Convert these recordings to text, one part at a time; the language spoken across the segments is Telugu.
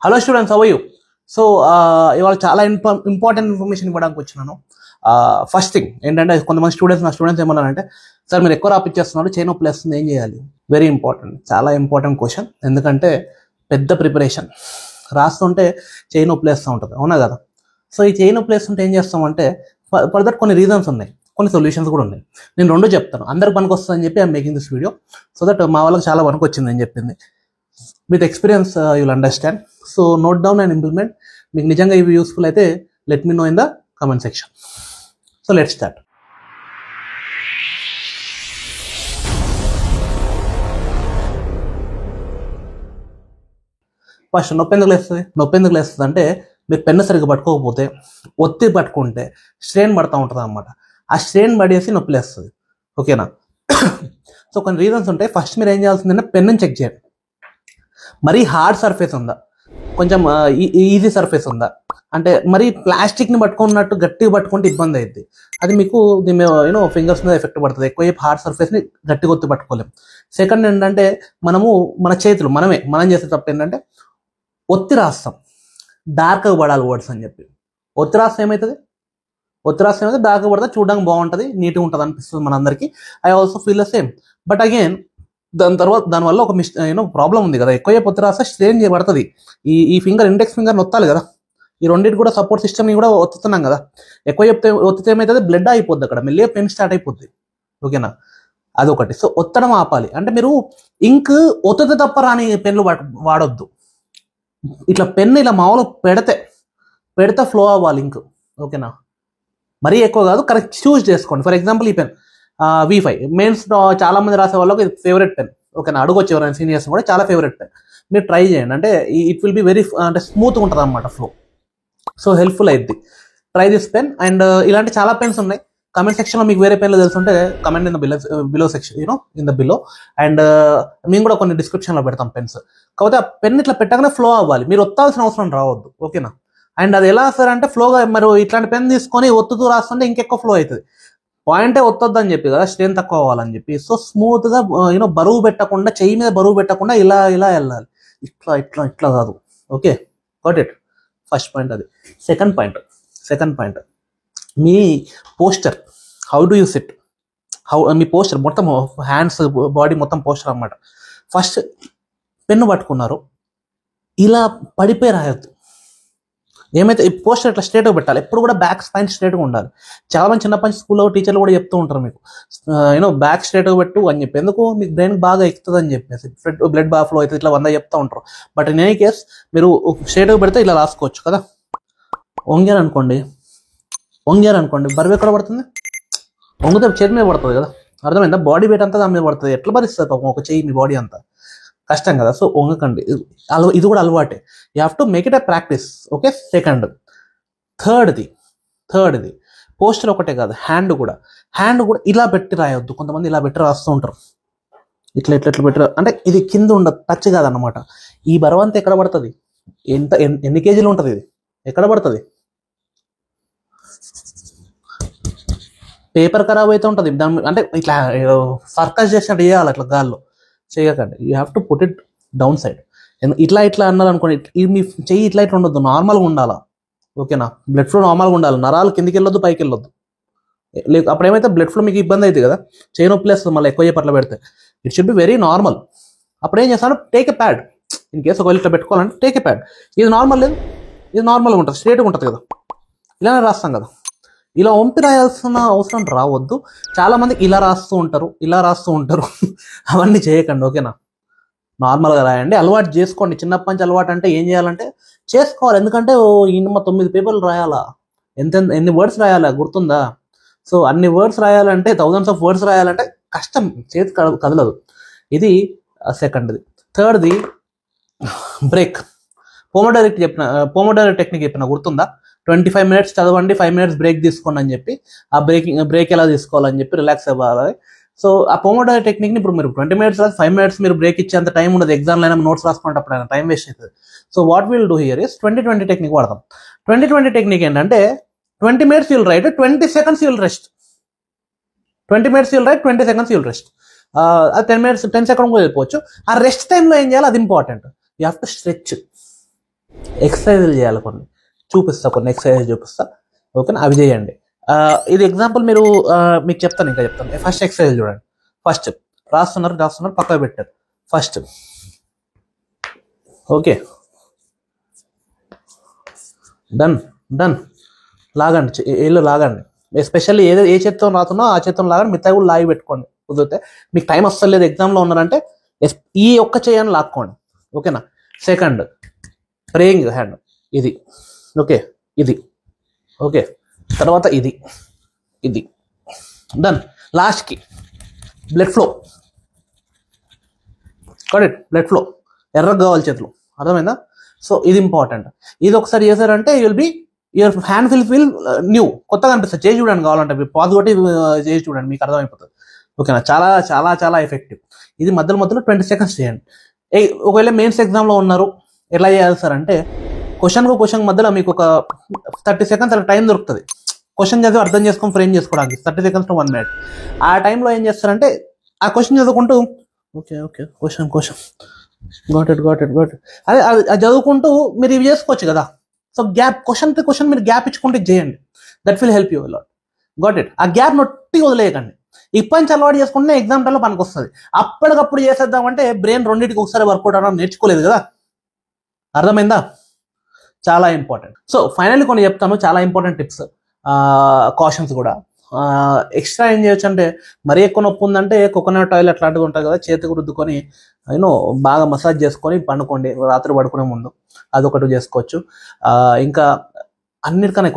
Hello students, how are you? So ఇవాళ చాలా ఇంపార్టెంట్ ఇన్ఫర్మేషన్ ఇవ్వడానికి వచ్చినాను. ఫస్ట్ థింగ్ ఏంటంటే, కొంతమంది స్టూడెంట్స్ ఏమన్నారంటే, సార్ మీరు ఎక్కువ రాపిచ్చేస్తున్నారు, చైన్ నొప్పి లేస్తుంది, ఏం చేయాలి? వెరీ ఇంపార్టెంట్, చాలా ఇంపార్టెంట్ క్వశ్చన్. ఎందుకంటే పెద్ద ప్రిపరేషన్ రాస్తుంటే చైన్ నొప్పి లేస్తూ ఉంటుంది, అవునా కదా? సో ఈ చైన్ నొప్పి లేస్తుంటే ఏం చేస్తామంటే, ఫర్దర్ కొన్ని రీజన్స్ ఉన్నాయి, కొన్ని సొల్యూషన్స్ కూడా ఉన్నాయి. నేను రెండు చెప్తాను, అందరికి పనికి వస్తుందని చెప్పి I'm making this video so that మా వాళ్ళకి చాలా పనికి వచ్చింది అని చెప్పింది. With experience you'll understand. So note down and implement. మీకు నిజంగా ఇవి యూస్ఫుల్ అయితే let me know in the comment section. So let start. First నొప్పి ఎందుకు లేస్తుంది అంటే, మీరు పెన్ను సరిగ్గా పట్టుకోకపోతే, ఒత్తి పట్టుకుంటే స్ట్రెయిన్ పడుతూ ఉంటుంది అనమాట. ఆ స్ట్రెయిన్ పడేసి నొప్పి లేస్తుంది, ఓకేనా? సో కొన్ని రీజన్స్ ఉంటాయి. ఫస్ట్ మీరు ఏం చేయాల్సిందంటే పెన్నుని చెక్ చేయండి. మరీ హార్డ్ సర్ఫేస్ ఉందా, కొంచెం ఈజీ సర్ఫేస్ ఉందా, అంటే మరీ ప్లాస్టిక్ని పట్టుకున్నట్టు గట్టిగా పట్టుకుంటే ఇబ్బంది అవుతుంది. అది మీకు ఫింగర్స్ మీద ఎఫెక్ట్ పడుతుంది. ఎక్కువ హార్డ్ సర్ఫేస్ని గట్టిగా ఒత్తి పట్టుకోలేం. సెకండ్ ఏంటంటే, మన చేతులు మనం చేసే తప్పు ఏంటంటే ఒత్తి రాస్తాం, డార్క్గా పడాలి వర్డ్స్ అని చెప్పి. ఒత్తి రాస్తే ఏమవుతుంది డార్క్గా పడితే చూడడానికి బాగుంటుంది, నీట్గా ఉంటుంది అనిపిస్తుంది మనందరికీ. I also feel the same. But again దానివల్ల ఒక ప్రాబ్లం ఉంది కదా. ఎక్కువ పొత్తి రాస్తే స్ట్రెయిన్ చేయబడుతుంది. ఈ ఫింగర్, ఇండెక్స్ ఫింగర్ నొత్తాలి కదా. ఈ రెండింటి కూడా సపోర్ట్ సిస్టమ్ని కూడా ఒత్తుతున్నాం కదా. ఎక్కువ ఒత్తితే ఏమవుతుంది, బ్లడ్ అయిపోద్ది, అక్కడ మెల్లిగా పెన్ స్టార్ట్ అయిపోద్ది, ఓకేనా? అదొకటి. సో ఒత్తడం ఆపాలి అంటే, మీరు ఇంక్ ఒత్తితే తప్ప రాని పెన్లు వాడొద్దు. ఇట్లా పెన్ను ఇలా మామూలు పెడితే ఫ్లో అవ్వాలి ఇంక్, ఓకేనా? మరీ ఎక్కువ కాదు, కరెక్ట్ చూస్ చేసుకోండి. ఫర్ ఎగ్జాంపుల్ ఈ పెన్ V5 మెయిన్స్ చాలా మంది రాసే వాళ్ళకి ఇది ఫేవరెట్ పెన్, ఓకేనా? అడుగొచ్చు ఎవరైనా సీనియర్స్ కూడా, చాలా ఫేవరెట్ పెన్. మీరు ట్రై చేయండి, అంటే ఇట్ విల్ బి వెరీ అంటే స్మూత్గా ఉంటుంది అనమాట ఫ్లో. సో హెల్ప్ఫుల్ అయింది. Try this pen. అండ్ ఇలాంటి చాలా పెన్స్ ఉన్నాయి. కమెంట్ సెక్షన్లో మీకు వేరే పెన్లు తెలుసుంటే comment in the below section, in the below. And మేము కూడా కొన్ని డిస్క్రిప్షన్లో పెడతాం పెన్స్. కాకపోతే ఆ పెన్ ఇట్లా పెట్టగానే ఫ్లో అవ్వాలి, మీరు ఒత్తాల్సిన అవసరం రావద్దు, ఓకేనా? అండ్ అది ఎలా సార్ అంటే, ఫ్లోగా మరి ఇట్లాంటి పెన్ తీసుకొని ఒత్తుతూ రాస్తుంటే ఇంకెక్కువ ఫ్లో అవుతుంది. పాయింటే ఒత్తొద్దని చెప్పి కదా, స్ట్రెయిన్ తక్కువ అవ్వాలని చెప్పి. సో స్మూత్గా బరువు పెట్టకుండా, చెయ్యి మీద బరువు పెట్టకుండా ఇలా వెళ్ళాలి, ఇట్లా కాదు, okay? Got it. First point అది. సెకండ్ పాయింట్ మీ posture. How do you sit, మీ పోస్టర్ మొత్తం, హ్యాండ్స్, బాడీ మొత్తం పోస్టర్ అన్నమాట. ఫస్ట్ పెన్ను పట్టుకున్నారు, ఇలా పడిపోయి రాయొద్దు. ఏమైతే ఈ పోస్టర్ ఇట్లా స్ట్రేట్గా పెట్టాలి, ఎప్పుడు కూడా బ్యాక్ స్పైన్ స్ట్రేట్గా ఉండాలి. చాలా మంది చిన్నప్పటి స్కూల్లో టీచర్లు కూడా చెప్తూ ఉంటారు మీకు, బ్యాక్ స్ట్రేట్గా పెట్టు అని చెప్పి. ఎందుకు? మీకు బ్రెయిన్ బాగా ఎక్కుతుంది అని చెప్పేసి, బ్లడ్ బాగా ఫ్లో అవుతుంది, ఇట్లా 100 చెప్తూ ఉంటారు. బట్ ఇన్ ఎనీ కేస్ మీరు స్ట్రేట్గా పెడితే ఇలా రాసుకోవచ్చు కదా. వంగారనుకోండి, బరువు ఎక్కడ పడుతుంది? వంగితే చేతి మీద పడుతుంది కదా, అర్థమైందా? బాడీ వెయిట్ అంతా దాని మీద పడుతుంది. ఎట్లా భరిస్తుంది పాపం ఒక చెయ్యి, మీ బాడీ అంతా కష్టం కదా. సో వంగకండి, ఇది కూడా అలవాటే. You have to make it a practice, okay? Second. థర్డ్ది పోస్టర్ ఒకటే కాదు, హ్యాండ్ కూడా ఇలా పెట్టి రాయొద్దు. కొంతమంది ఇలా పెట్టి రాస్తూ ఉంటారు, ఇట్లా పెట్టి, అంటే ఇది కింద ఉండదు, టచ్ కాదన్నమాట. ఈ బరువు అంతా ఎక్కడ పడుతుంది, ఎన్ని కేజీలు ఉంటుంది, ఇది ఎక్కడ పడుతుంది? పేపర్ ఖరాబ్ అయితే ఉంటుంది దాని, అంటే ఇట్లా సర్కస్ చేసినట్టు చేయాలి, అట్లా గాల్లో చేయకండి. You have to put it down side. ఇట్లా అన్నారు అనుకోండి, మీ చెయ్యి ఇట్లా ఉండొద్దు, నార్మల్గా ఉండాలా, ఓకేనా? బ్లడ్ ఫ్లో నార్మల్గా ఉండాలి, నరాలు కిందికి వెళ్ళొద్దు, పైకి వెళ్ళొద్దు. లేదు అప్పుడు ఏమైతే బ్లడ్ ఫ్లో మీకు ఇబ్బంది అవుతుంది కదా, చేయి నొప్పి లేస్తుంది మళ్ళీ ఎక్కువ పట్ల పెడితే. It should be very normal. అప్పుడు ఏం చేస్తాను, take a pad. In case ఒకవేళ ఇట్లా పెట్టుకోవాలంటే టేక్ ఎ ప్యాడ్. ఇది నార్మల్ లేదు, ఇది నార్మల్గా ఉంటుంది, స్ట్రేట్గా ఉంటుంది కదా, ఇలానే రాస్తాం కదా. ఇలా వంపి రాయాల్సిన అవసరం రావద్దు. చాలా మంది ఇలా రాస్తూ ఉంటారు అవన్నీ చేయకండి, ఓకేనా? నార్మల్గా రాయండి, అలవాటు చేసుకోండి. చిన్నప్పటి నుంచి అలవాటు అంటే ఏం చేయాలంటే చేసుకోవాలి. ఎందుకంటే 9 పేపర్లు రాయాలా, ఎన్ని వర్డ్స్ రాయాలా, గుర్తుందా? సో అన్ని వర్డ్స్ రాయాలంటే, థౌజండ్స్ ఆఫ్ వర్డ్స్ రాయాలంటే కష్టం, చేతి కదలదు. ఇది సెకండ్ది. థర్డ్ది బ్రేక్. పోమోడోరో టెక్నిక్ చెప్పిన గుర్తుందా? 25 minutes చదవండి, 5 minutes బ్రేక్ తీసుకోండి అని చెప్పి, ఆ బ్రేక్ ఎలా తీసుకోవాలని చెప్పి రిలాక్స్ అవ్వాలి. సో ఆ పోమోడోరో టెక్నిక్ని ఇప్పుడు మీరు 20 minutes 5 minutes మీరు బ్రేక్ ఇచ్చేంత టైం ఉండదు. ఎగ్జామ్లో అయినా నోట్స్ రాసుకునేటప్పుడు అయినా టైం వేస్ట్ అవుతుంది. So what will do here is 20-20 technique వాడతాం. 20-20 టెక్నిక్ ఏంటంటే, 20 minutes you'll write, 20 seconds you'll rest. 20 minutes you'll write, 20 seconds you'll rest. 10 minutes 10 seconds కూడా వెళ్ళిపోవచ్చు. ఆ రెస్ట్ టైంలో ఏం చేయాలి, అది important. You have to stretch. ఎక్సర్సైజులు చేయాలి కొన్ని, చూపిస్తా కొన్ని ఎక్సర్సైజ్ చూపిస్తా, ఓకేనా, అవి చేయండి. ఇది ఎగ్జాంపుల్ మీరు మీకు చెప్తాను, ఇంకా చెప్తాను. ఫస్ట్ ఎక్సర్సైజ్ చూడండి. ఫస్ట్ రాస్తున్నారు పక్కకు పెట్టారు. ఫస్ట్ ఓకే, డన్ లాగండి, ఏళ్ళు లాగండి. ఎస్పెషల్లీ ఏ చేత్తో రాతున్నా ఆ చేత్తో లాగండి, మిగతా కూడా లాగి పెట్టుకోండి. కుదిరితే మీకు టైం వస్తలేదు, ఎగ్జామ్లో ఉన్నారంటే ఈ ఒక్క చేయని లాక్కోండి, ఓకేనా. సెకండ్ ప్రేయింగ్ హ్యాండ్, ఇది ఓకే, ఇది ఓకే, తర్వాత ఇది డన్. లాస్ట్కి blood flow, correct, blood flow ఎర్రగా కావాలి చేతులు, అర్థమైందా? సో ఇది ఇంపార్టెంట్. ఇది ఒకసారి చేశారంటే యువర్ హ్యాండ్ ఫీల్ న్యూ, కొత్తగా అనిపిస్తుంది. చేసి చూడండి, కావాలంటే పాజ్ కొట్టి చేసి చూడండి, మీకు అర్థమైపోతుంది, ఓకేనా. చాలా చాలా చాలా ఎఫెక్టివ్. ఇది మధ్యలో 20 seconds చేయండి. ఒకవేళ మెయిన్స్ ఎగ్జామ్లో ఉన్నారు, ఎలా చేయాలి సార్ అంటే, క్వశ్చన్ మధ్యలో మీకు ఒక 30 seconds అలా టైం దొరుకుతుంది. క్వశ్చన్ చదివి అర్థం చేసుకొని ఫ్రేమ్ చేసుకోవడానికి 30 seconds to 1 minute. ఆ టైంలో ఏం చేస్తారంటే, ఆ క్వశ్చన్ చదువుకుంటూ ఓకే క్వశ్చన్ గాట్ ఇట్ అదే అది చదువుకుంటూ మీరు ఇవి చేసుకోవచ్చు కదా. సో గ్యాప్, క్వశ్చన్ మీరు గ్యాప్ ఇచ్చుకుంటే చేయండి, that will help you lot. Got it. ఆ గ్యాప్ నొట్టి వదిలేయకండి. ఇప్పటి నుంచి అలవాటు చేసుకుంటే ఎగ్జామ్ టైంలో పనికి వస్తుంది. అప్పటికప్పుడు చేసేద్దామంటే బ్రెయిన్ రెండింటికి ఒకసారి వర్కౌట్ అవడం నేర్చుకోలేదు కదా, అర్థమైందా? చాలా ఇంపార్టెంట్. సో ఫైనల్లీ కొన్ని చెప్తాను, చాలా ఇంపార్టెంట్ టిప్స్, కాషన్స్ కూడా. ఎక్స్ట్రా ఏం చేయొచ్చు అంటే, మరీ ఎక్కువ నొప్పి ఉందంటే కోకోనట్ ఆయిల్ అట్లాంటివి ఉంటుంది కదా, చేతికి రుద్దుకొని బాగా మసాజ్ చేసుకొని పండుకోండి రాత్రి పడుకునే ముందు, అదొకటి చేసుకోవచ్చు. ఇంకా అన్నిటికన్నా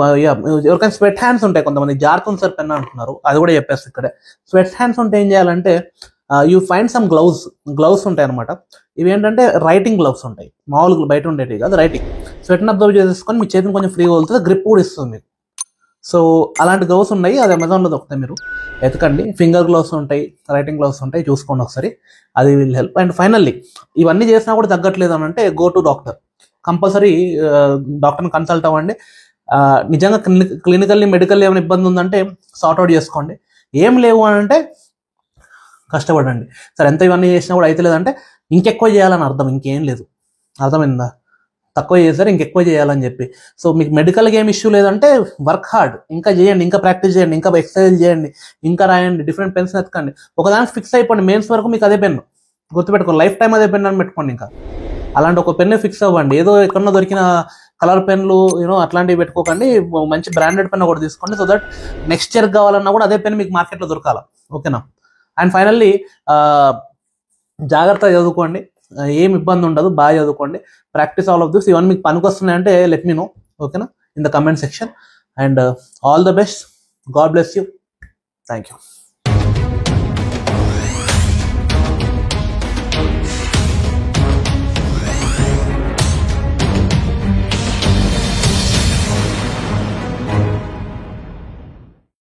ఎవరికైనా స్వెట్ హ్యాండ్స్ ఉంటాయి, కొంతమంది జారుతుంది సార్ పెన్ అంటున్నారు, అది కూడా చెప్పేసి ఇక్కడే. స్వెట్ హ్యాండ్స్ ఉంటే ఏం చేయాలంటే, యూ ఫైండ్ సమ్ గ్లౌస్ ఉంటాయి అనమాట. ఇవి ఏంటంటే రైటింగ్ గ్లౌస్ ఉంటాయి, మామూలుగా బయట ఉండేవి కాదు, రైటింగ్. స్వెట్ని అబ్జర్వ్ చేసేసుకొని మీ చేతిని కొంచెం ఫ్రీగా వదులుతుంది, గ్రిప్ కూడా ఇస్తుంది మీకు. సో అలాంటి గ్లౌస్ ఉన్నాయి, అది అమెజాన్లో దొరుకుతాయి, మీరు ఎతకండి. ఫింగర్ గ్లౌస్ ఉంటాయి, రైటింగ్ గ్లౌస్ ఉంటాయి, చూసుకోండి ఒకసారి, అది విల్ హెల్ప్. అండ్ ఫైనల్లీ ఇవన్నీ చేసినా కూడా తగ్గట్లేదు అని అంటే, గో టు డాక్టర్. కంపల్సరీ డాక్టర్ని కన్సల్ట్ అవ్వండి. నిజంగా క్లినికల్లీ మెడికల్ ఏమైనా ఇబ్బంది ఉందంటే సార్ట్అవుట్ చేసుకోండి. ఏం లేవు అని అంటే కష్టపడండి. సరే ఎంత ఇవన్నీ చేసినా కూడా అయితే లేదంటే ఇంకెక్కువ చేయాలని అర్థం, ఇంకేం లేదు, అర్థమైందా? తక్కువ చేశారు ఇంకెక్కువ చేయాలని చెప్పి. సో మీకు మెడికల్గా ఏం ఇష్యూ లేదంటే వర్క్ హార్డ్, ఇంకా చేయండి, ఇంకా ప్రాక్టీస్ చేయండి, ఇంకా ఎక్సర్సైజ్ చేయండి, ఇంకా రాయండి, డిఫరెంట్ పెన్స్ ఎత్తుకండి. ఒకదానికి ఫిక్స్ అయిపోండి, మెయిన్స్ వరకు మీకు అదే పెన్ను గుర్తుపెట్టుకోండి, లైఫ్ టైం అదే పెన్ అని పెట్టుకోండి. ఇంకా అలాంటి ఒక పెన్ను ఫిక్స్ అవ్వండి. ఏదో ఎక్కడన్నా దొరికిన కలర్ పెన్లు అట్లాంటివి పెట్టుకోకండి, మంచి బ్రాండెడ్ పెన్ ఒకటి తీసుకోండి. సో దట్ నెక్స్ట్ ఇయర్ కావాలన్నా కూడా అదే పెన్ మీకు మార్కెట్లో దొరకాలి, ఓకేనా. అండ్ ఫైనల్లీ జాగ్రత్తగా చదువుకోండి, ఏం ఇబ్బంది ఉండదు, బాగా చదువుకోండి, ప్రాక్టీస్ ఆల్ ఆఫ్ దిస్. ఇవన్నీ మీకు పనికి వస్తున్నాయంటే లెట్ మీ నో, ఓకేనా, in the comment section. And all the best, God bless you, thank you.